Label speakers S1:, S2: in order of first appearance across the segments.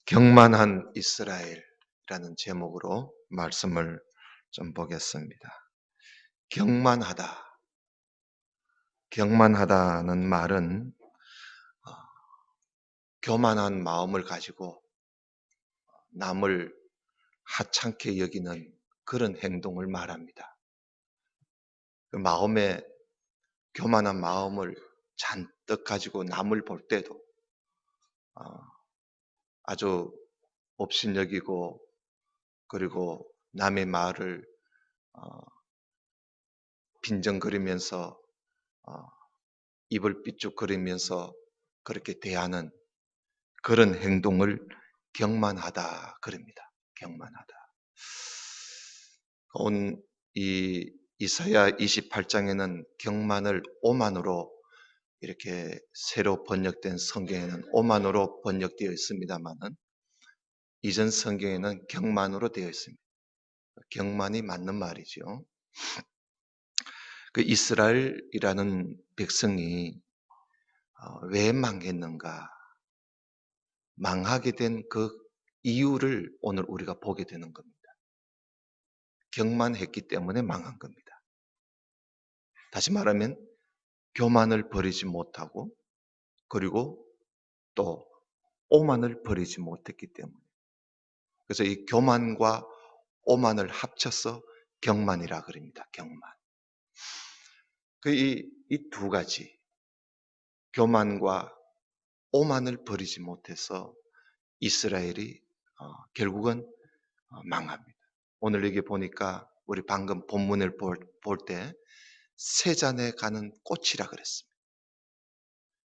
S1: 경만한 이스라엘이라는 제목으로 말씀을 좀 보겠습니다. 경만하다. 경만하다는 말은 교만한 마음을 가지고 남을 하찮게 여기는 그런 행동을 말합니다. 그 마음에 교만한 마음을 잔뜩 가지고 남을 볼 때도 어, 아주 업신여기고, 그리고 남의 말을 어, 빈정거리면서 어, 입을 삐죽거리면서 그렇게 대하는 그런 행동을 경만하다 그럽니다. 경만하다. 온 이 이사야 28장에는 경만을 오만으로, 이렇게 새로 번역된 성경에는 오만으로 번역되어 있습니다만은 이전 성경에는 경만으로 되어 있습니다. 경만이 맞는 말이죠. 그 이스라엘이라는 백성이 왜 망했는가? 망하게 된 그 이유를 오늘 우리가 보게 되는 겁니다. 경만했기 때문에 망한 겁니다. 다시 말하면 교만을 버리지 못하고, 그리고 또 오만을 버리지 못했기 때문에. 그래서 이 교만과 오만을 합쳐서 경만이라 그럽니다. 경만. 이 두 가지, 교만과 오만을 버리지 못해서 이스라엘이 결국은 망합니다. 오늘 여기 보니까 우리 방금 본문을 볼 때 세잔에 가는 꽃이라 그랬습니다.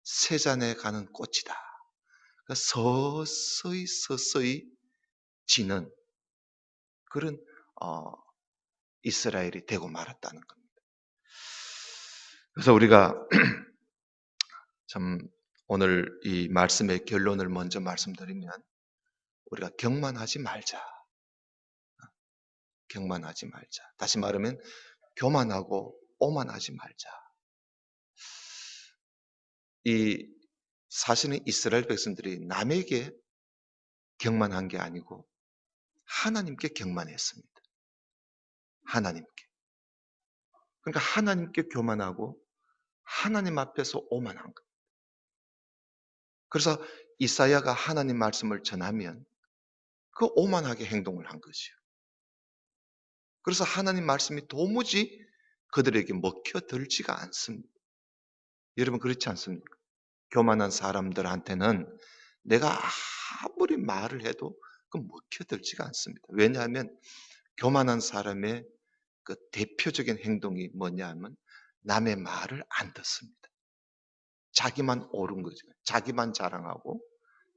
S1: 세잔에 가는 꽃이다. 그러니까 서서히 지는 그런 이스라엘이 되고 말았다는 겁니다. 그래서 우리가 참 오늘 이 말씀의 결론을 먼저 말씀드리면, 우리가 경만하지 말자. 경만하지 말자. 다시 말하면 교만하고 오만하지 말자. 이 사실은 이스라엘 백성들이 남에게 경만한 게 아니고 하나님께 경만했습니다. 하나님께. 그러니까 하나님께 교만하고 하나님 앞에서 오만한 것. 그래서 이사야가 하나님 말씀을 전하면 그 오만하게 행동을 한 것이요. 그래서 하나님 말씀이 도무지 그들에게 먹혀들지가 않습니다. 여러분 그렇지 않습니까? 교만한 사람들한테는 내가 아무리 말을 해도 그 먹혀들지가 않습니다. 왜냐하면 교만한 사람의 그 대표적인 행동이 뭐냐 하면 남의 말을 안 듣습니다. 자기만 옳은 거죠. 자기만 자랑하고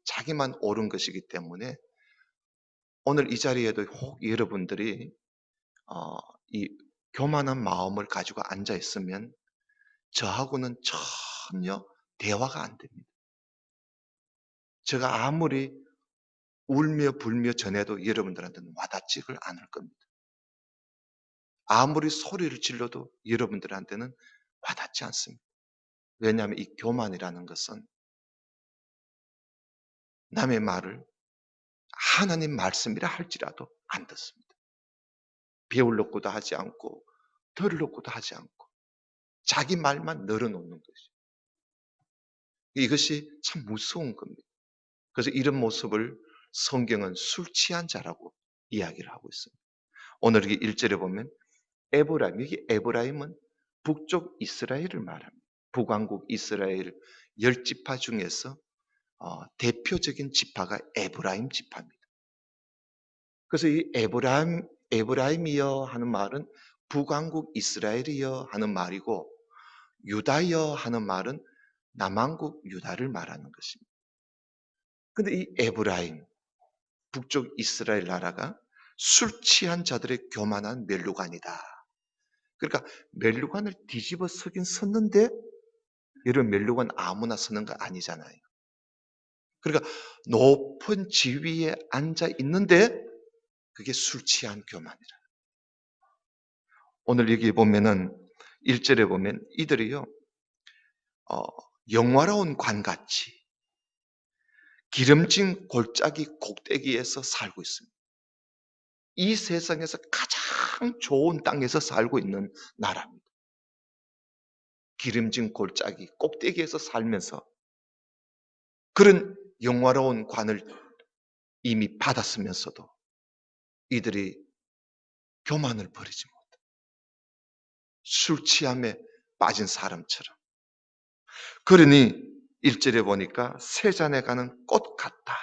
S1: 자기만 옳은 것이기 때문에 오늘 이 자리에도 혹 여러분들이 이 교만한 마음을 가지고 앉아 있으면 저하고는 전혀 대화가 안 됩니다. 제가 아무리 울며 불며 전해도 여러분들한테는 와닿지를 않을 겁니다. 아무리 소리를 질러도 여러분들한테는 와닿지 않습니다. 왜냐하면 이 교만이라는 것은 남의 말을 하나님 말씀이라 할지라도 안 듣습니다. 배우려고도 하지 않고 들으려고도 하지 않고 자기 말만 늘어놓는 것이. 이것이 참 무서운 겁니다. 그래서 이런 모습을 성경은 술 취한 자라고 이야기를 하고 있습니다. 오늘 여기 1절에 보면 에브라임, 여기 에브라임은 북쪽 이스라엘을 말합니다. 북왕국 이스라엘 10지파 중에서 대표적인 지파가 에브라임 지파입니다. 그래서 이 에브라임이여 하는 말은 북왕국 이스라엘이여 하는 말이고, 유다여 하는 말은 남왕국 유다를 말하는 것입니다. 근데 이 에브라임, 북쪽 이스라엘 나라가 술 취한 자들의 교만한 멸류관이다. 그러니까 멸류관을 뒤집어 서긴 섰는데, 이런 멸류관 아무나 서는 거 아니잖아요. 그러니까 높은 지위에 앉아 있는데 그게 술 취한 교만이라. 오늘 여기 보면은 1절에 보면 이들이요 영화로운 관같이 기름진 골짜기 꼭대기에서 살고 있습니다. 이 세상에서 가장 좋은 땅에서 살고 있는 나라입니다. 기름진 골짜기 꼭대기에서 살면서 그런 영화로운 관을 이미 받았으면서도 이들이 교만을 버리지 못해 술 취함에 빠진 사람처럼. 그러니 1절에 보니까 새 잔에 가는 꽃 같다.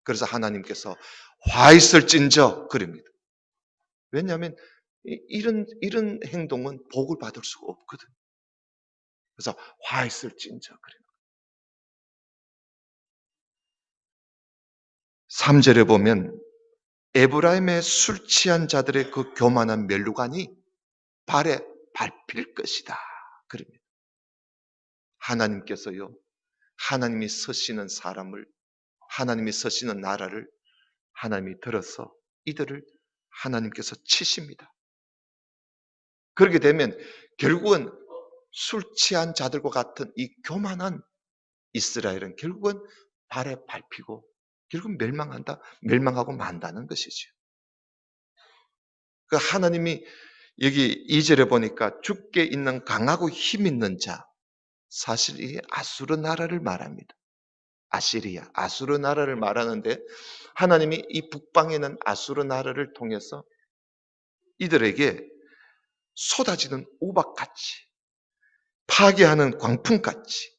S1: 그래서 하나님께서 화 있을진저 그럽니다. 왜냐하면 이런 행동은 복을 받을 수가 없거든. 그래서 화 있을진저 그래요. 3절에 보면 에브라임의 술 취한 자들의 그 교만한 면류관이 발에 밟힐 것이다. 그럽니다. 하나님께서요, 하나님이 서시는 사람을, 하나님이 서시는 나라를 하나님이 들어서 이들을 하나님께서 치십니다. 그렇게 되면 결국은 술 취한 자들과 같은 이 교만한 이스라엘은 결국은 발에 밟히고 결국 멸망한다, 멸망하고 만다는 것이죠. 그 하나님이 여기 2절에 보니까 주께 있는 강하고 힘 있는 자, 사실 이게 아수르 나라를 말합니다. 아시리아, 아수르 나라를 말하는데 하나님이 이 북방에 있는 아수르 나라를 통해서 이들에게 쏟아지는 우박같이 파괴하는 광풍같이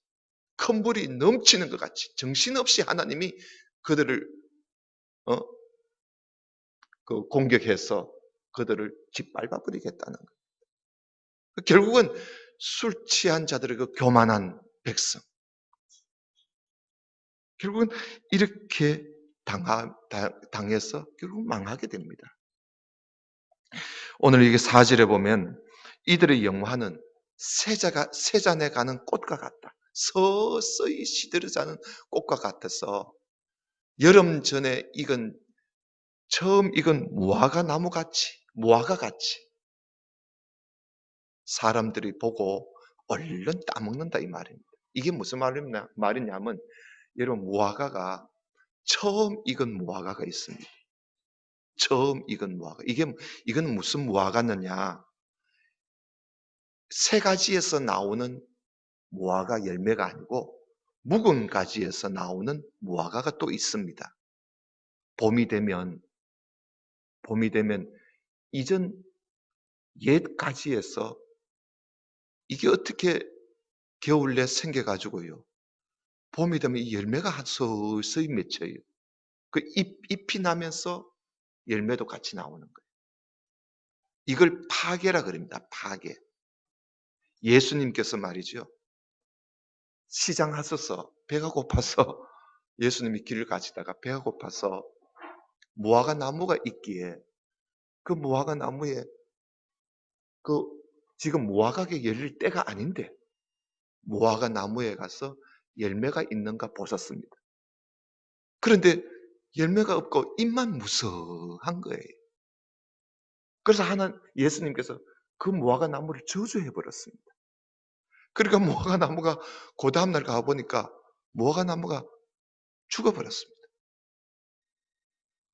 S1: 큰 불이 넘치는 것 같이 정신없이 하나님이 그들을 어? 공격해서 그들을 짓밟아 버리겠다는 거예요. 결국은 술 취한 자들의 그 교만한 백성, 결국은 이렇게 당해서 결국 망하게 됩니다. 오늘 이게 4절에 보면 이들의 영화는 세잔에 가는 꽃과 같다. 서서히 시들어가는 꽃과 같아서 여름 전에 처음 익은 무화과 나무같이, 무화과같이 사람들이 보고 얼른 따먹는다 이 말입니다. 이게 무슨 말이냐면 여러분 무화과가 처음 익은 무화과가 있습니다. 처음 익은 무화과. 이건 무슨 무화과느냐? 새 가지에서 나오는 무화과 열매가 아니고 묵은 가지에서 나오는 무화과가 또 있습니다. 봄이 되면 이전 옛 가지에서 이게 어떻게 겨울 내 생겨가지고요. 봄이 되면 이 열매가 서서히 맺혀요. 그 잎이 나면서 열매도 같이 나오는 거예요. 이걸 파괴라 그럽니다. 파괴. 예수님께서 말이죠. 시장 하셔서 배가 고파서 예수님이 길을 가시다가 배가 고파서 무화과 나무가 있기에 그 무화과 나무에 그 지금 무화과가 열릴 때가 아닌데 무화과 나무에 가서 열매가 있는가 보셨습니다. 그런데 열매가 없고 잎만 무성한 거예요. 그래서 예수님께서 그 무화과 나무를 저주해 버렸습니다. 그러니까 무화과 나무가 그 다음날 가보니까 무화과 나무가 죽어버렸습니다.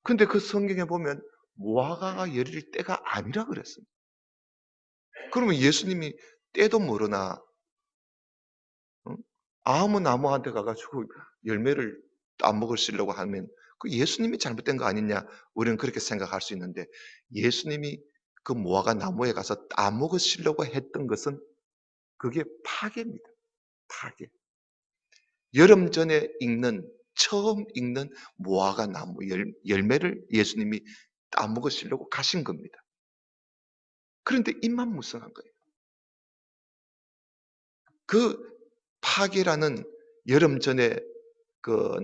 S1: 근데 그 성경에 보면 무화과가 열릴 때가 아니라 그랬습니다. 그러면 예수님이 때도 모르나 아무 나무한테 가가지고 열매를 따먹으시려고 하면 그 예수님이 잘못된 거 아니냐 우리는 그렇게 생각할 수 있는데 예수님이 그 무화과 나무에 가서 따먹으시려고 했던 것은 그게 파괴입니다. 파괴. 여름 전에 처음 익는 무화과 나무 열매를 예수님이 따먹으시려고 가신 겁니다. 그런데 입만 무성한 거예요. 그 파괴라는 여름 전에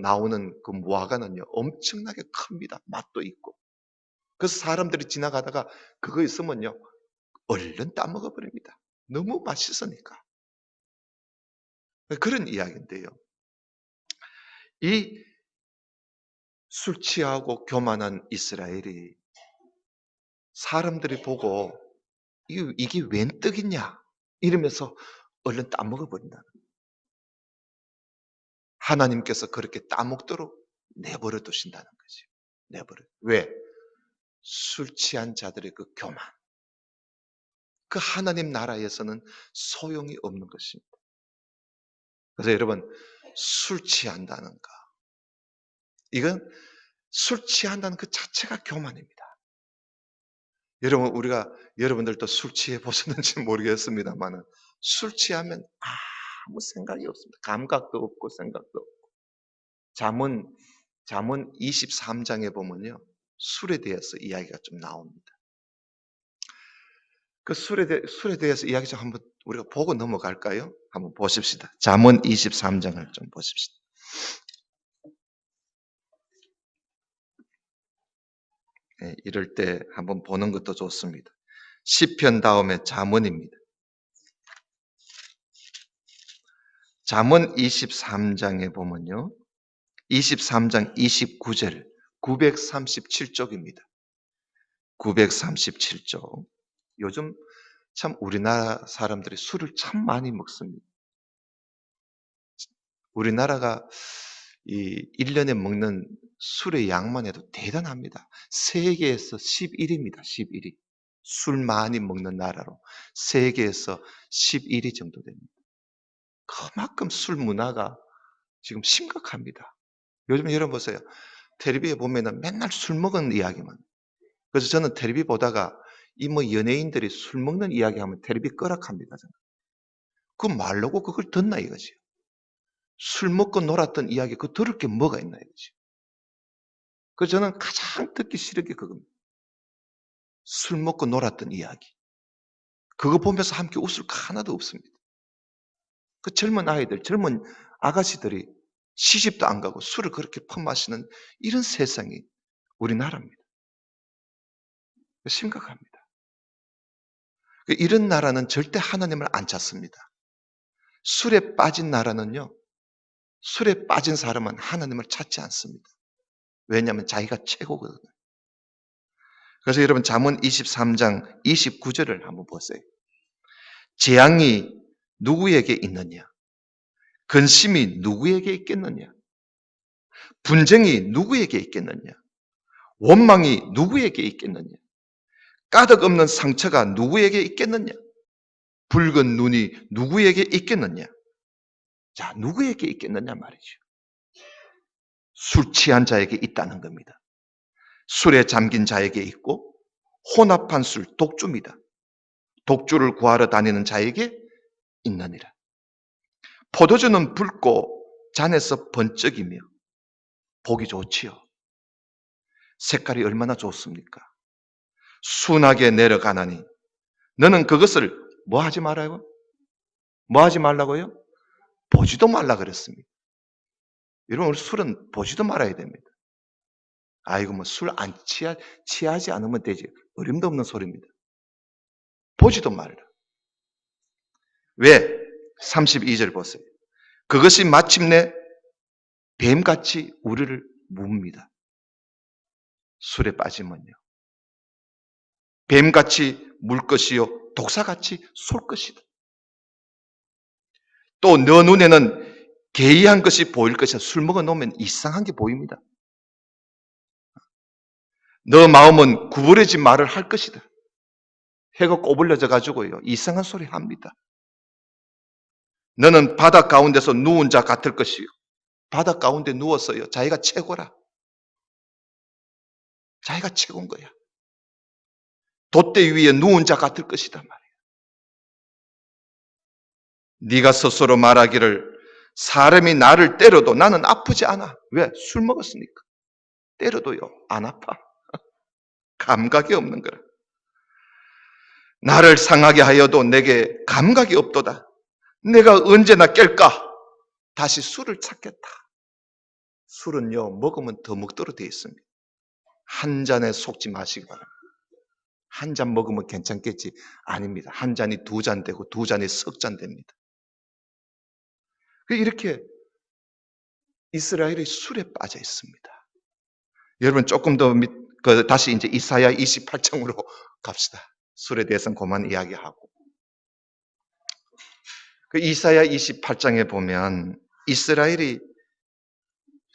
S1: 나오는 그 무화과는요, 엄청나게 큽니다. 맛도 있고. 그래서 사람들이 지나가다가 그거 있으면요, 얼른 따먹어 버립니다. 너무 맛있으니까. 그런 이야기인데요. 이 술 취하고 교만한 이스라엘이 사람들이 보고 이게 웬 떡이냐? 이러면서 얼른 따먹어 버린다. 하나님께서 그렇게 따먹도록 내버려 두신다는 거지. 내버려. 왜? 술 취한 자들의 그 교만. 그 하나님 나라에서는 소용이 없는 것입니다. 그래서 여러분, 술 취한다는 거. 이건 술 취한다는 그 자체가 교만입니다. 여러분, 여러분들도 술 취해 보셨는지 모르겠습니다만, 술 취하면 아무 생각이 없습니다. 감각도 없고 생각도 없고. 잠언 23장에 보면요. 술에 대해서 이야기가 좀 나옵니다. 그 술에 대해서 이야기 좀 한번 우리가 보고 넘어갈까요? 한번 보십시다. 잠언 23장을 좀 보십시다. 네, 이럴 때 한번 보는 것도 좋습니다. 시편 다음에 잠언입니다. 잠언 23장에 보면요. 23장 29절 937쪽입니다. 937쪽. 요즘 참 우리나라 사람들이 술을 참 많이 먹습니다. 우리나라가 이 1년에 먹는 술의 양만 해도 대단합니다. 세계에서 11위입니다. 11위. 술 많이 먹는 나라로 세계에서 11위 정도 됩니다. 그만큼 술 문화가 지금 심각합니다. 요즘 여러분 보세요. 텔레비에 보면은 맨날 술 먹은 이야기만. 그래서 저는 텔레비 보다가 이 뭐 연예인들이 술 먹는 이야기 하면 텔레비 끄락합니다. 저는. 그 말로고 그걸 듣나 이거지. 술 먹고 놀았던 이야기 그 들을 게 뭐가 있나 이거지. 그래서 저는 가장 듣기 싫은 게 그겁니다. 술 먹고 놀았던 이야기. 그거 보면서 함께 웃을 거 하나도 없습니다. 그 젊은 아이들, 젊은 아가씨들이 시집도 안 가고 술을 그렇게 퍼마시는 이런 세상이 우리나라입니다. 심각합니다. 이런 나라는 절대 하나님을 안 찾습니다. 술에 빠진 나라는요, 술에 빠진 사람은 하나님을 찾지 않습니다. 왜냐하면 자기가 최고거든요. 그래서 여러분 잠언 23장 29절을 한번 보세요. 재앙이 누구에게 있느냐? 근심이 누구에게 있겠느냐? 분쟁이 누구에게 있겠느냐? 원망이 누구에게 있겠느냐? 가득 없는 상처가 누구에게 있겠느냐? 붉은 눈이 누구에게 있겠느냐? 자, 누구에게 있겠느냐 말이죠. 술 취한 자에게 있다는 겁니다. 술에 잠긴 자에게 있고 혼합한 술, 독주입니다. 독주를 구하러 다니는 자에게 있느니라. 포도주는 붉고 잔에서 번쩍이며 보기 좋지요. 색깔이 얼마나 좋습니까? 순하게 내려가나니 너는 그것을 뭐 하지 말아요? 뭐 하지 말라고요? 보지도 말라 그랬습니다. 여러분 우리 술은 보지도 말아야 됩니다. 아이고 뭐 술 안 취하지 않으면 되지. 어림도 없는 소리입니다. 보지도 말라. 왜? 32절 보세요. 그것이 마침내 뱀같이 우리를 뭅니다. 술에 빠지면요. 뱀같이 물 것이요 독사같이 쏠 것이다. 또 너 눈에는 개이한 것이 보일 것이야. 술 먹어 놓으면 이상한 게 보입니다. 너 마음은 구부러진 말을 할 것이다. 해가 꼬불려져 가지고요. 이상한 소리 합니다. 너는 바다 가운데서 누운 자 같을 것이요. 바다 가운데 누웠어요. 자기가 최고라. 자기가 최고인 거야. 돛대 위에 누운 자 같을 것이다 말이야. 네가 스스로 말하기를 사람이 나를 때려도 나는 아프지 않아. 왜? 술 먹었으니까. 때려도요. 안 아파. 감각이 없는 거라. 나를 상하게 하여도 내게 감각이 없도다. 내가 언제나 깰까? 다시 술을 찾겠다. 술은요, 먹으면 더 먹도록 되어 있습니다. 한 잔에 속지 마시기 바랍니다. 한 잔 먹으면 괜찮겠지? 아닙니다. 한 잔이 두 잔 되고 두 잔이 석 잔 됩니다. 이렇게 이스라엘이 술에 빠져 있습니다. 여러분 조금 더 다시 이제 이사야 28장으로 갑시다. 술에 대해서는 그만 이야기하고. 그 이사야 28장에 보면 이스라엘이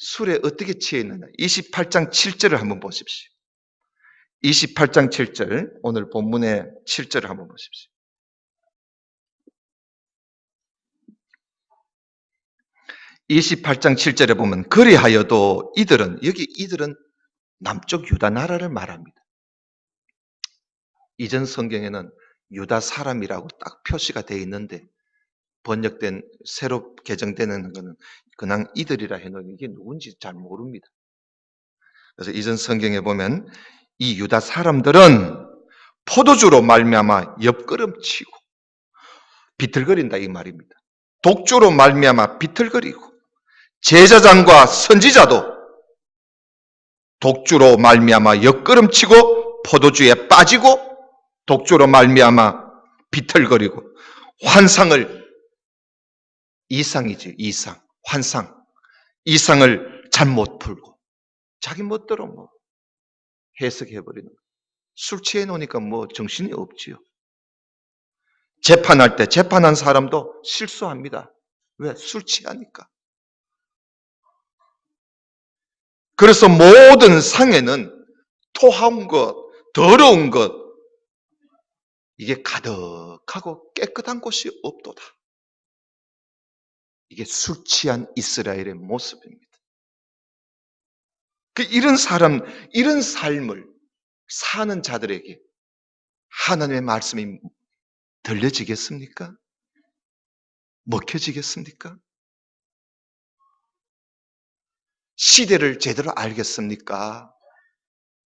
S1: 술에 어떻게 취해 있느냐. 28장 7절을 한번 보십시오. 28장 7절, 오늘 본문의 7절을 한번 보십시오. 28장 7절에 보면 그리하여도 이들은, 여기 이들은 남쪽 유다 나라를 말합니다. 이전 성경에는 유다 사람이라고 딱 표시가 되어 있는데 번역된 새로 개정되는 것은 그냥 이들이라 해놓은 이게 누군지 잘 모릅니다. 그래서 이전 성경에 보면 이 유다 사람들은 포도주로 말미암아 옆걸음치고 비틀거린다 이 말입니다. 독주로 말미암아 비틀거리고 제사장과 선지자도 독주로 말미암아 옆걸음치고 포도주에 빠지고 독주로 말미암아 비틀거리고 환상을 이상이지 이상 환상 이상을 잘 못 풀고 자기 멋대로 뭐 해석해버리는 거예요. 술 취해 놓으니까 뭐 정신이 없지요. 재판할 때 재판한 사람도 실수합니다. 왜? 술 취하니까. 그래서 모든 상에는 토한 것, 더러운 것 이게 가득하고 깨끗한 곳이 없도다. 이게 술 취한 이스라엘의 모습입니다. 이런 사람, 이런 삶을 사는 자들에게 하나님의 말씀이 들려지겠습니까? 먹혀지겠습니까? 시대를 제대로 알겠습니까?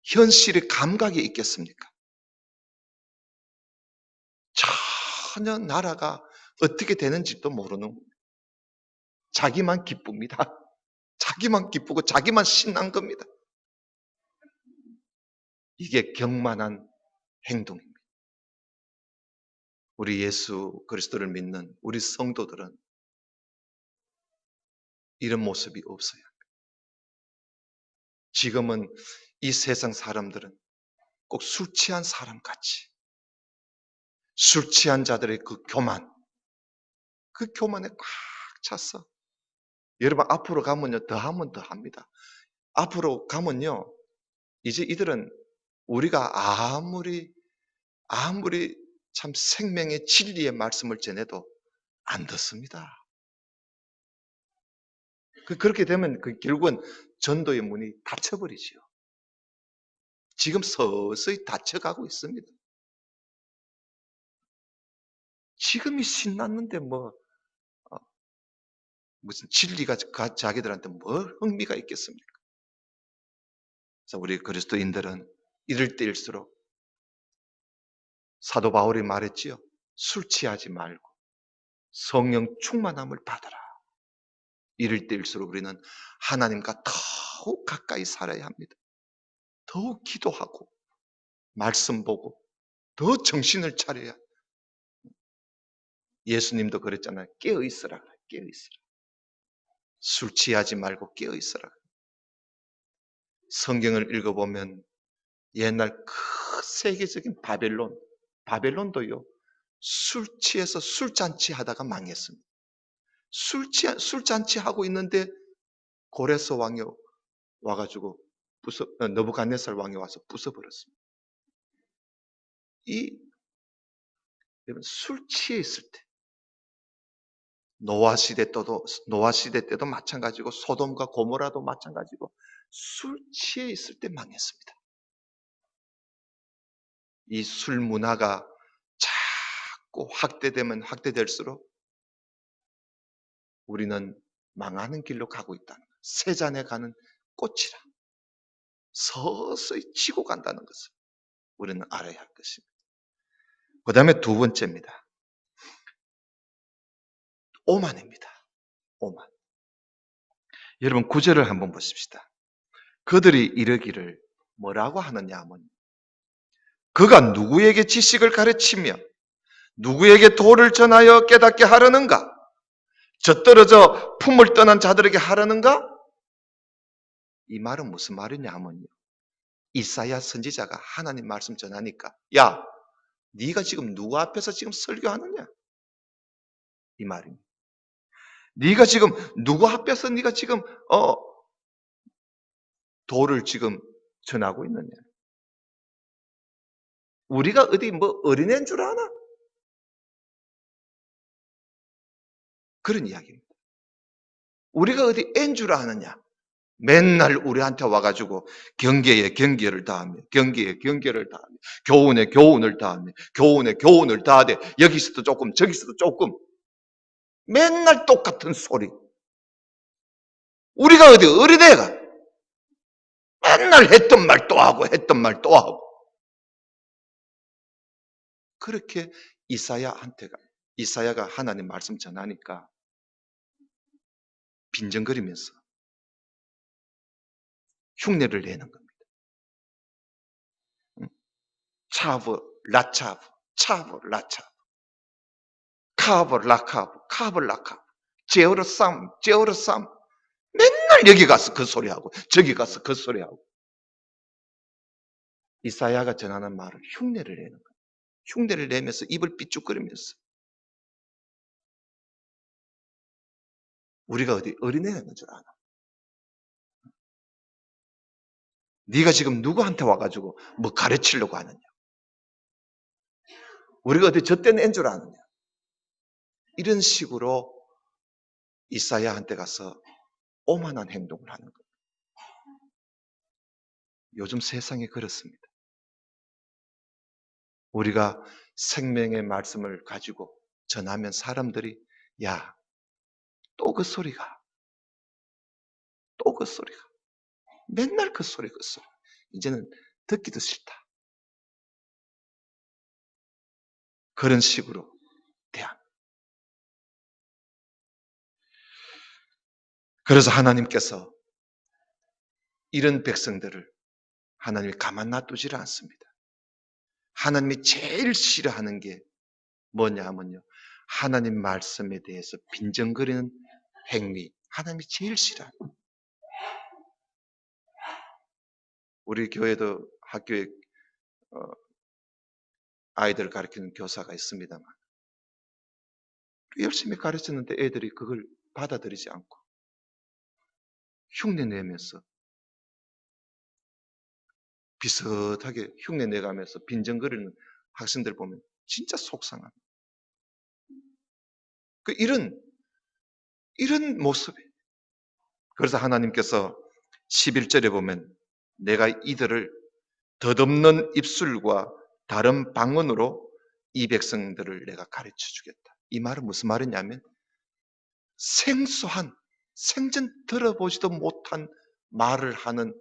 S1: 현실의 감각이 있겠습니까? 전혀 나라가 어떻게 되는지도 모르는 자기만 기쁩니다. 자기만 기쁘고 자기만 신난 겁니다. 이게 경만한 행동입니다. 우리 예수 그리스도를 믿는 우리 성도들은 이런 모습이 없어요. 지금은 이 세상 사람들은 꼭 술 취한 사람 같이 술 취한 자들의 그 교만에 꽉 찼어. 여러분 앞으로 가면요 더 하면 더 합니다. 앞으로 가면요 이제 이들은 우리가 아무리 참 생명의 진리의 말씀을 전해도 안 듣습니다. 그렇게 되면 결국은 전도의 문이 닫혀버리지요. 지금 서서히 닫혀가고 있습니다. 지금이 신났는데 무슨 진리가 자기들한테 뭘 흥미가 있겠습니까? 그래서 우리 그리스도인들은 이럴 때일수록 사도 바울이 말했지요. 술 취하지 말고 성령 충만함을 받아라. 이럴 때일수록 우리는 하나님과 더욱 가까이 살아야 합니다. 더욱 기도하고 말씀 보고 더 정신을 차려야. 예수님도 그랬잖아요. 깨어있으라. 깨어있으라. 술 취하지 말고 깨어있으라. 성경을 읽어보면 옛날 그 세계적인 바벨론도요. 술 취해서 술잔치 하다가 망했습니다. 술잔치 하고 있는데 고레스 왕이 와가지고 느부갓네살 왕이 와서 부숴버렸습니다. 술 취해 있을 때 노아 시대 때도 마찬가지고 소돔과 고모라도 마찬가지고 술 취해 있을 때 망했습니다. 이 술 문화가 자꾸 확대되면 확대될수록 우리는 망하는 길로 가고 있다는 것. 새 잔에 가는 꽃이라 서서히 지고 간다는 것을 우리는 알아야 할 것입니다. 그 다음에 두 번째입니다. 오만입니다. 오만. 여러분 9절을 한번 보십시다. 그들이 이르기를 뭐라고 하느냐 하면 그가 누구에게 지식을 가르치며 누구에게 도를 전하여 깨닫게 하려는가? 젖떨어져 품을 떠난 자들에게 하려는가? 이 말은 무슨 말이냐 하면요. 이사야 선지자가 하나님 말씀 전하니까 야, 네가 지금 누구 앞에서 지금 설교하느냐? 이 말입니다. 네가 지금 누구 앞에서 네가 지금 도를 지금 전하고 있느냐? 우리가 어디 뭐 어린애인 줄 아나? 그런 이야기입니다. 우리가 어디 애인 줄 아느냐? 맨날 우리한테 와가지고 경계에 경계를 다하며 경계에 경계를 다하며 교훈에 교훈을 다하며 교훈에 교훈을 다하되 여기서도 조금 저기서도 조금 맨날 똑같은 소리. 우리가 어디 어린애가 맨날 했던 말 또 하고 했던 말 또 하고 그렇게 이사야가 하나님 말씀 전하니까 빈정거리면서 흉내를 내는 겁니다. 차브, 라차브, 차브, 라차브, 카브, 라카브, 카브, 라카브, 제어르삼, 제어르삼. 맨날 여기 가서 그 소리하고 저기 가서 그 소리하고 이사야가 전하는 말을 흉내를 내는 거예요. 흉내를 내면서 입을 삐죽거리면서 우리가 어디 어린애가 있는 줄 아나? 네가 지금 누구한테 와가지고 뭐 가르치려고 하느냐? 우리가 어디 젖된 애인 줄 아느냐? 이런 식으로 이사야한테 가서 오만한 행동을 하는 거예요. 요즘 세상이 그렇습니다. 우리가 생명의 말씀을 가지고 전하면 사람들이 야, 또 그 소리가, 또 그 소리가, 맨날 그 소리, 그 소리. 이제는 듣기도 싫다. 그런 식으로 대한. 그래서 하나님께서 이런 백성들을 하나님이 가만 놔두지를 않습니다. 하나님이 제일 싫어하는 게 뭐냐 하면요. 하나님 말씀에 대해서 빈정거리는 행위. 하나님이 제일 싫어합니다. 우리 교회도 학교에 아이들 가르치는 교사가 있습니다만 열심히 가르쳤는데 애들이 그걸 받아들이지 않고 흉내내면서 비슷하게 흉내내가면서 빈정거리는 학생들 보면 진짜 속상합니다. 이런 모습이. 그래서 하나님께서 11절에 보면 내가 이들을 덧없는 입술과 다른 방언으로 이 백성들을 내가 가르쳐 주겠다. 이 말은 무슨 말이냐면 생소한 생전 들어보지도 못한 말을 하는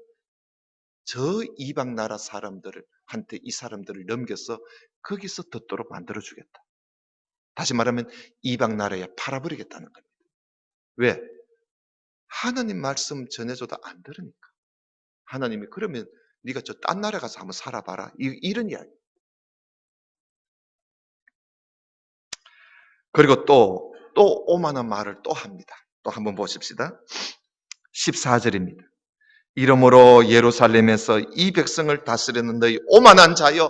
S1: 저 이방 나라 사람들한테 이 사람들을 넘겨서 거기서 듣도록 만들어 주겠다. 다시 말하면 이방 나라에 팔아버리겠다는 겁니다. 왜? 하나님 말씀 전해줘도 안 들으니까. 하나님이 그러면 네가 저 딴 나라 가서 한번 살아봐라. 이런 이야기. 그리고 또 오만한 말을 또 합니다. 또 한번 보십시다. 14절입니다. 이러므로 예루살렘에서 이 백성을 다스리는 너희 오만한 자여.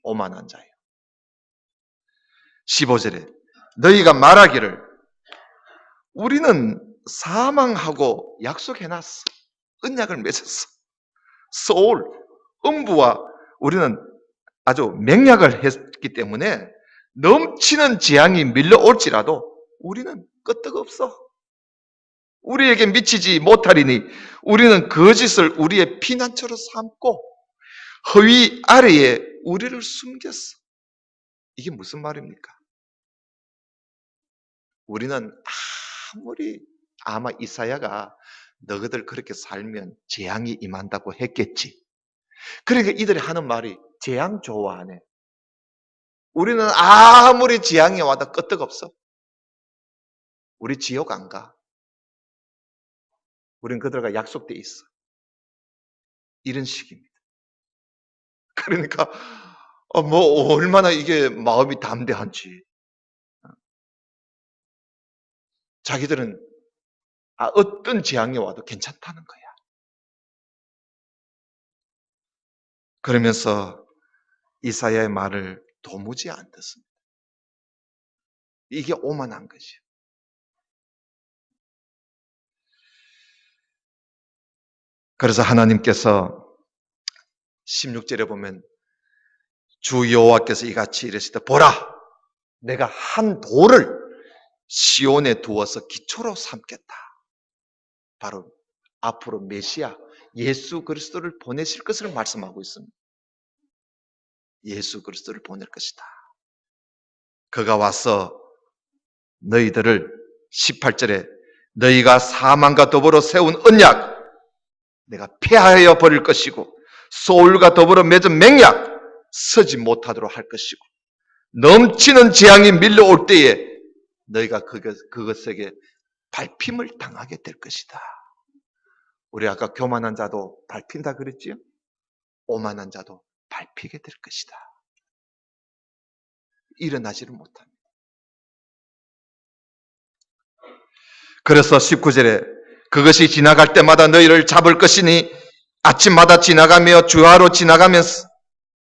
S1: 오만한 자여. 15절에 너희가 말하기를 우리는 사망하고 약속해놨어. 언약을 맺었어. 소울, 음부와 우리는 아주 맹약을 했기 때문에 넘치는 재앙이 밀려올지라도 우리는 끄떡없어. 우리에게 미치지 못하리니 우리는 거짓을 우리의 피난처로 삼고 허위 아래에 우리를 숨겼어. 이게 무슨 말입니까? 우리는 아마 이사야가 너희들 그렇게 살면 재앙이 임한다고 했겠지. 그러니까 이들이 하는 말이 재앙 좋아하네. 우리는 아무리 재앙이 와도 끄떡없어. 우리 지옥 안 가. 우린 그들과 약속돼 있어. 이런 식입니다. 그러니까 뭐 얼마나 이게 마음이 담대한지. 자기들은 어떤 재앙이 와도 괜찮다는 거야. 그러면서 이사야의 말을 도무지 안 듣습니다. 이게 오만한 거지. 그래서 하나님께서 16절에 보면 주 여호와께서 이같이 이르시되 보라 내가 한 돌을 시온에 두어서 기초로 삼겠다. 바로 앞으로 메시아 예수 그리스도를 보내실 것을 말씀하고 있습니다. 예수 그리스도를 보낼 것이다. 그가 와서 너희들을 18절에 너희가 사망과 더불어 세운 언약 내가 폐하여 버릴 것이고 소울과 더불어 맺은 맹약 서지 못하도록 할 것이고 넘치는 재앙이 밀려올 때에 너희가 그것에게 밟힘을 당하게 될 것이다. 우리 아까 교만한 자도 밟힌다 그랬지요? 오만한 자도 밟히게 될 것이다. 일어나지를 못합니다. 그래서 19절에 그것이 지나갈 때마다 너희를 잡을 것이니 아침마다 지나가며 주하로 지나가면서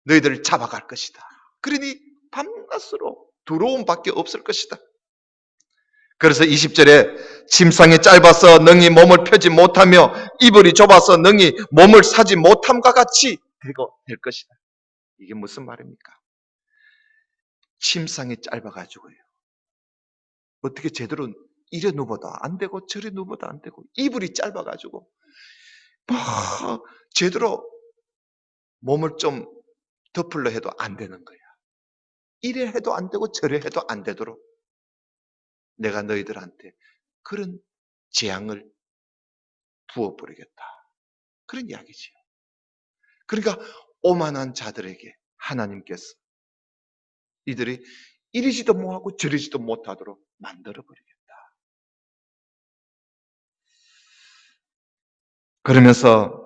S1: 너희들을 잡아갈 것이다. 그러니 밤낮으로 두려움밖에 없을 것이다. 그래서 20절에 침상이 짧아서 능히 몸을 펴지 못하며 이불이 좁아서 능히 몸을 사지 못함과 같이 될 것이다. 이게 무슨 말입니까? 침상이 짧아가지고요. 어떻게 제대로 이래 누워도 안 되고 저래 누워도 안 되고 이불이 짧아가지고 제대로 몸을 좀 덮으려 해도 안 되는 거야. 이래 해도 안 되고 저래 해도 안 되도록 내가 너희들한테 그런 재앙을 부어버리겠다. 그런 이야기지요. 그러니까 오만한 자들에게 하나님께서 이들이 이리지도 못하고 저리지도 못하도록 만들어버리겠다. 그러면서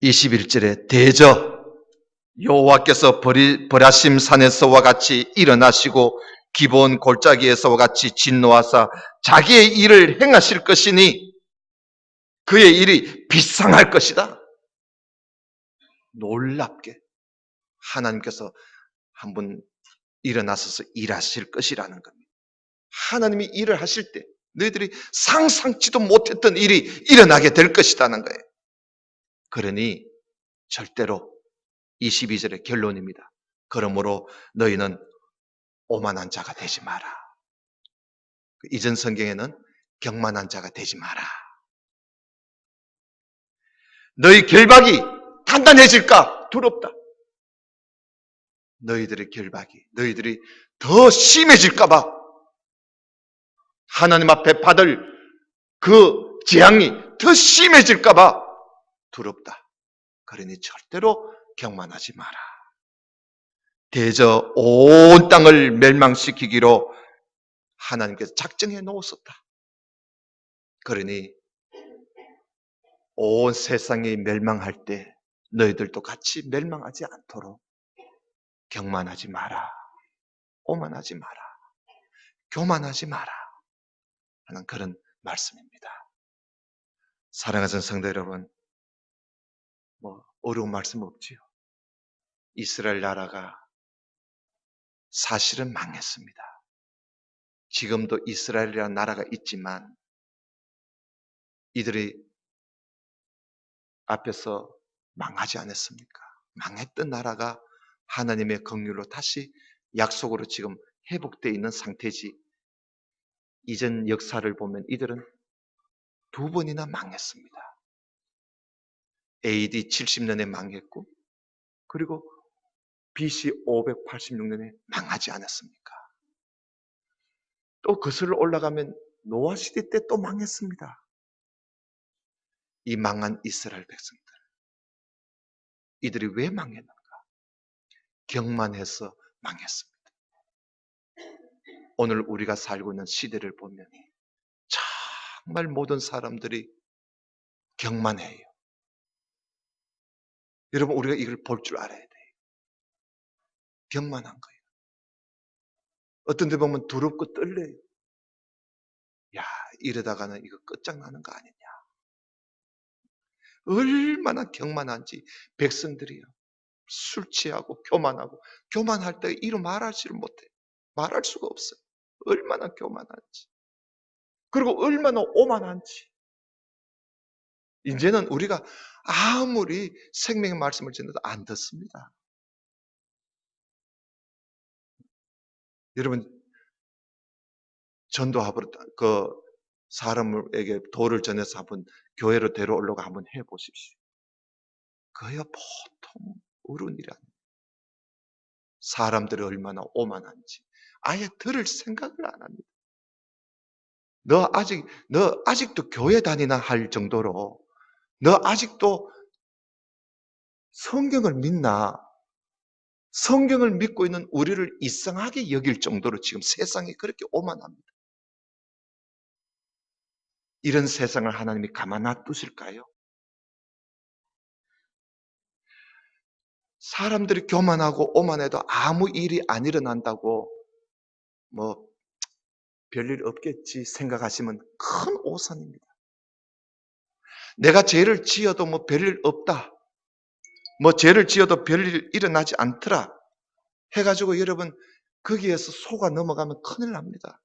S1: 21절에 대저 여호와께서 버라심 산에서와 같이 일어나시고 기본 골짜기에서와 같이 진노하사 자기의 일을 행하실 것이니 그의 일이 비상할 것이다. 놀랍게 하나님께서 한번 일어나셔서 일하실 것이라는 겁니다. 하나님이 일을 하실 때 너희들이 상상치도 못했던 일이 일어나게 될 것이라는 거예요. 그러니 절대로 22절의 결론입니다. 그러므로 너희는 오만한 자가 되지 마라. 이전 성경에는 경만한 자가 되지 마라. 너희 결박이 단단해질까 두렵다. 너희들의 결박이 너희들이 더 심해질까봐 하나님 앞에 받을 그 재앙이 더 심해질까봐 두렵다. 그러니 절대로 경만하지 마라. 대저 온 땅을 멸망시키기로 하나님께서 작정해 놓으셨다. 그러니 온 세상이 멸망할 때 너희들도 같이 멸망하지 않도록 경만하지 마라. 오만하지 마라. 교만하지 마라. 하는 그런 말씀입니다. 사랑하는 성도 여러분, 어려운 말씀 없지요. 이스라엘 나라가 사실은 망했습니다. 지금도 이스라엘이라는 나라가 있지만 이들이 앞에서 망하지 않았습니까? 망했던 나라가 하나님의 긍휼로 다시 약속으로 지금 회복되어 있는 상태지 이전 역사를 보면 이들은 두 번이나 망했습니다. AD 70년에 망했고 그리고 BC 586년에 망하지 않았습니까? 또 거슬러 올라가면 노아 시대 때 또 망했습니다. 이 망한 이스라엘 백성들. 이들이 왜 망했는가? 경만해서 망했습니다. 오늘 우리가 살고 있는 시대를 보면 정말 모든 사람들이 경만해요. 여러분 우리가 이걸 볼 줄 알아야 돼요. 경만한 거예요. 어떤 데 보면 두렵고 떨려요. 야, 이러다가는 이거 끝장나는 거 아니냐. 얼마나 경만한지 백성들이요. 술 취하고 교만하고 교만할 때 이루 말하지를 못해. 말할 수가 없어요. 얼마나 교만한지. 그리고 얼마나 오만한지. 이제는 우리가 아무리 생명의 말씀을 전해도 안 듣습니다. 여러분, 전도하러 사람에게 도를 전해서 한번 교회로 데려오려고 한번 해보십시오. 그야 보통 어려운 일이 아니에요. 사람들이 얼마나 오만한지 아예 들을 생각을 안 합니다. 너 아직도 교회 다니나 할 정도로 너 아직도 성경을 믿나? 성경을 믿고 있는 우리를 이상하게 여길 정도로 지금 세상이 그렇게 오만합니다. 이런 세상을 하나님이 가만 놔두실까요? 사람들이 교만하고 오만해도 아무 일이 안 일어난다고 뭐 별일 없겠지 생각하시면 큰 오산입니다. 내가 죄를 지어도 뭐 별일 없다. 뭐 죄를 지어도 별일 일어나지 않더라. 해가지고 여러분 거기에서 속아 넘어가면 큰일 납니다.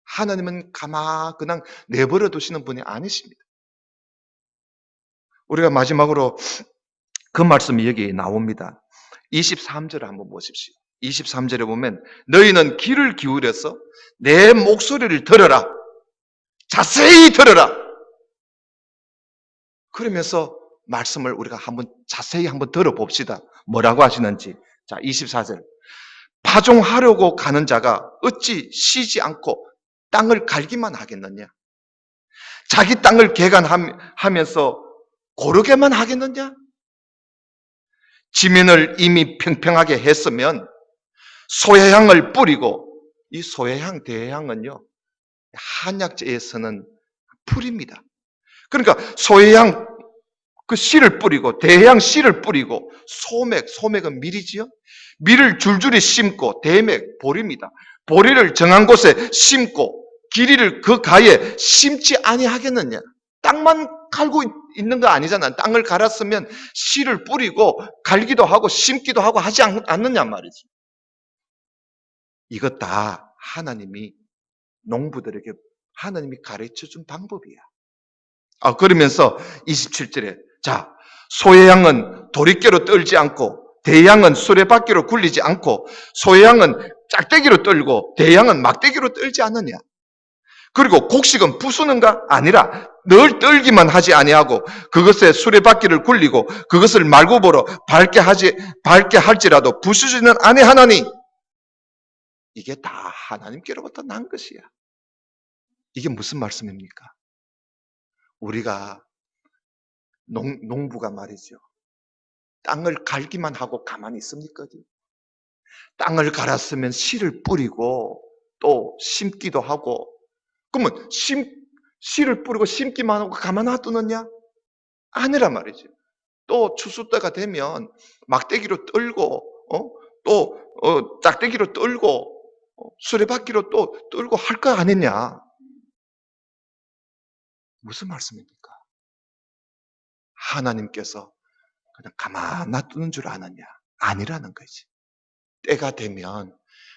S1: 하나님은 그냥 내버려 두시는 분이 아니십니다. 우리가 마지막으로 그 말씀이 여기 나옵니다. 23절을 한번 보십시오. 23절에 보면 너희는 귀를 기울여서 내 목소리를 들어라. 자세히 들어라. 그러면서 말씀을 우리가 자세히 한번 들어봅시다. 뭐라고 하시는지. 자, 24절. 파종하려고 가는 자가 어찌 쉬지 않고 땅을 갈기만 하겠느냐? 자기 땅을 개간하면서 고르게만 하겠느냐? 지면을 이미 평평하게 했으면 소해향을 뿌리고, 이 소해향, 대해향은요, 한약재에서는 풀입니다. 그러니까 소해향 그 씨를 뿌리고, 대해향 씨를 뿌리고, 소맥은 밀이지요? 밀을 줄줄이 심고, 대맥, 보리입니다. 보리를 정한 곳에 심고, 길이를 그 가에 심지 아니하겠느냐? 땅만 갈고 있는 거 아니잖아. 땅을 갈았으면 씨를 뿌리고 갈기도 하고 심기도 하고 하지 않느냐 말이지. 이것 다 하나님이 농부들에게 하나님이 가르쳐 준 방법이야. 그러면서 27절에 자, 소의 양은 도리깨로 떨지 않고 대양은 수레바퀴로 굴리지 않고 소의 양은 짝대기로 떨고 대양은 막대기로 떨지 않느냐. 그리고 곡식은 부수는가? 아니라 늘 떨기만 하지 아니하고 그것에 수레바퀴를 굴리고 그것을 말고보러 밝게 할지라도 부수지는 아니하나니 이게 다 하나님께로부터 난 것이야. 이게 무슨 말씀입니까? 우리가 농부가 말이죠. 땅을 갈기만 하고 가만히 있습니까? 땅을 갈았으면 씨를 뿌리고 또 심기도 하고 그러면 씨를 뿌리고 심기만 하고 가만 놔두느냐? 아니란 말이죠. 또 추수 때가 되면 막대기로 떨고 또 짝대기로 떨고 수레바퀴로 또 떨고 할 거 아니냐? 무슨 말씀입니까? 하나님께서 그냥 가만 놔두는 줄 아느냐? 아니라는 거지. 때가 되면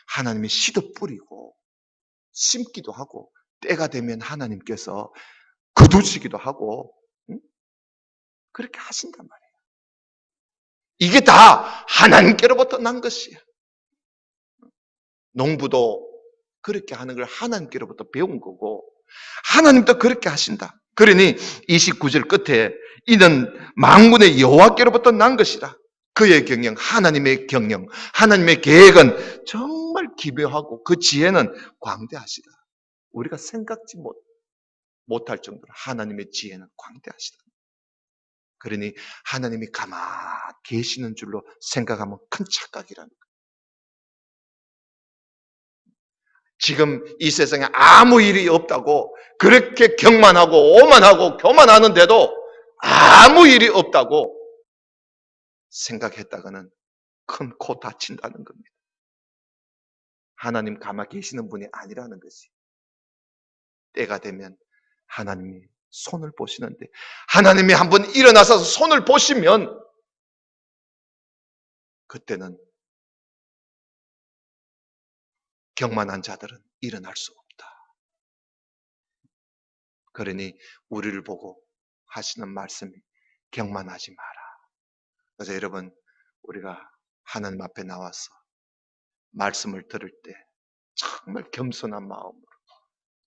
S1: 하나님이 씨도 뿌리고 심기도 하고 때가 되면 하나님께서 거두시기도 하고 그렇게 하신단 말이에요. 이게 다 하나님께로부터 난 것이야. 농부도 그렇게 하는 걸 하나님께로부터 배운 거고 하나님도 그렇게 하신다. 그러니 29절 끝에 이는 만군의 여호와께로부터 난 것이라. 그의 경영, 하나님의 계획은 정말 기묘하고 그 지혜는 광대하시다. 우리가 생각지 못할 정도로 하나님의 지혜는 광대하시다. 그러니 하나님이 가만히 계시는 줄로 생각하면 큰 착각이라는 거예요. 지금 이 세상에 아무 일이 없다고 그렇게 경만하고 오만하고 교만하는데도 아무 일이 없다고 생각했다가는 큰 코 다친다는 겁니다. 하나님 가만히 계시는 분이 아니라는 것이. 때가 되면 하나님이 손을 보시는데 하나님이 한번 일어나서 손을 보시면 그때는 경만한 자들은 일어날 수 없다. 그러니 우리를 보고 하시는 말씀이 경만하지 마라. 그래서 여러분, 우리가 하나님 앞에 나와서 말씀을 들을 때 정말 겸손한 마음으로,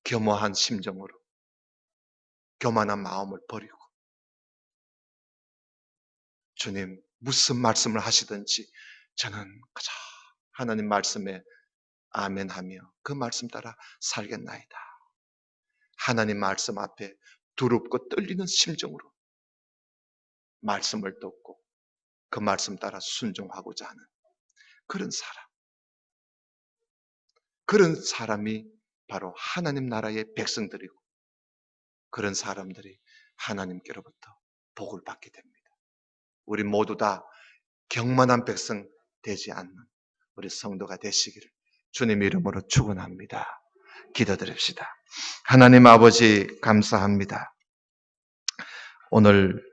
S1: 겸허한 심정으로, 교만한 마음을 버리고, 주님 무슨 말씀을 하시든지 저는 그저 하나님 말씀에 아멘하며 그 말씀 따라 살겠나이다. 하나님 말씀 앞에 두렵고 떨리는 심정으로 말씀을 듣고 그 말씀 따라 순종하고자 하는 그런 사람. 그런 사람이 바로 하나님 나라의 백성들이고, 그런 사람들이 하나님께로부터 복을 받게 됩니다. 우리 모두 다 경만한 백성 되지 않는 우리 성도가 되시기를 주님 이름으로 축원합니다. 기도드립시다. 하나님 아버지 감사합니다. 오늘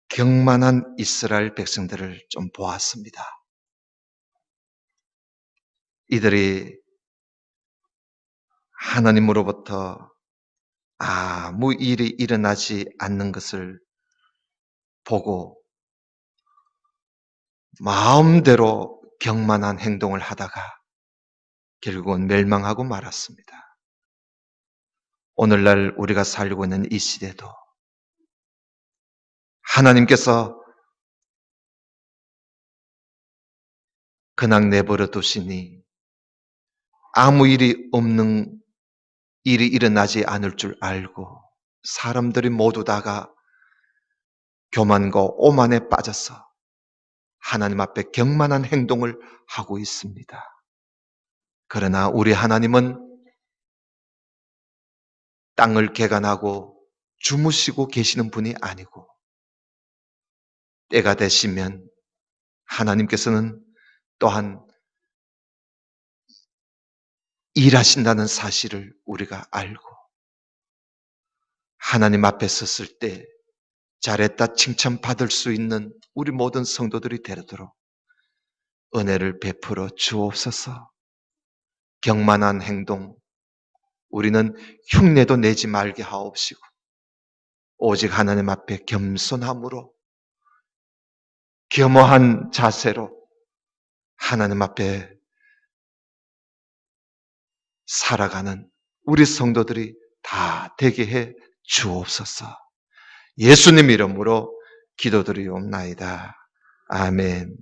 S1: 경만한 이스라엘 백성들을 좀 보았습니다. 이들이 하나님으로부터 아무 일이 일어나지 않는 것을 보고 마음대로 경만한 행동을 하다가 결국은 멸망하고 말았습니다. 오늘날 우리가 살고 있는 이 시대도 하나님께서 그냥 내버려 두시니 아무 일이 없는 일이 일어나지 않을 줄 알고 사람들이 모두 다가 교만과 오만에 빠져서 하나님 앞에 경만한 행동을 하고 있습니다. 그러나 우리 하나님은 땅을 개간하고 주무시고 계시는 분이 아니고 때가 되시면 하나님께서는 또한 일하신다는 사실을 우리가 알고 하나님 앞에 섰을 때 잘했다 칭찬받을 수 있는 우리 모든 성도들이 되도록 은혜를 베풀어 주옵소서. 경만한 행동, 우리는 흉내도 내지 말게 하옵시고 오직 하나님 앞에 겸손함으로 겸허한 자세로 하나님 앞에 살아가는 우리 성도들이 다 되게 해 주옵소서. 예수님 이름으로 기도드리옵나이다. 아멘.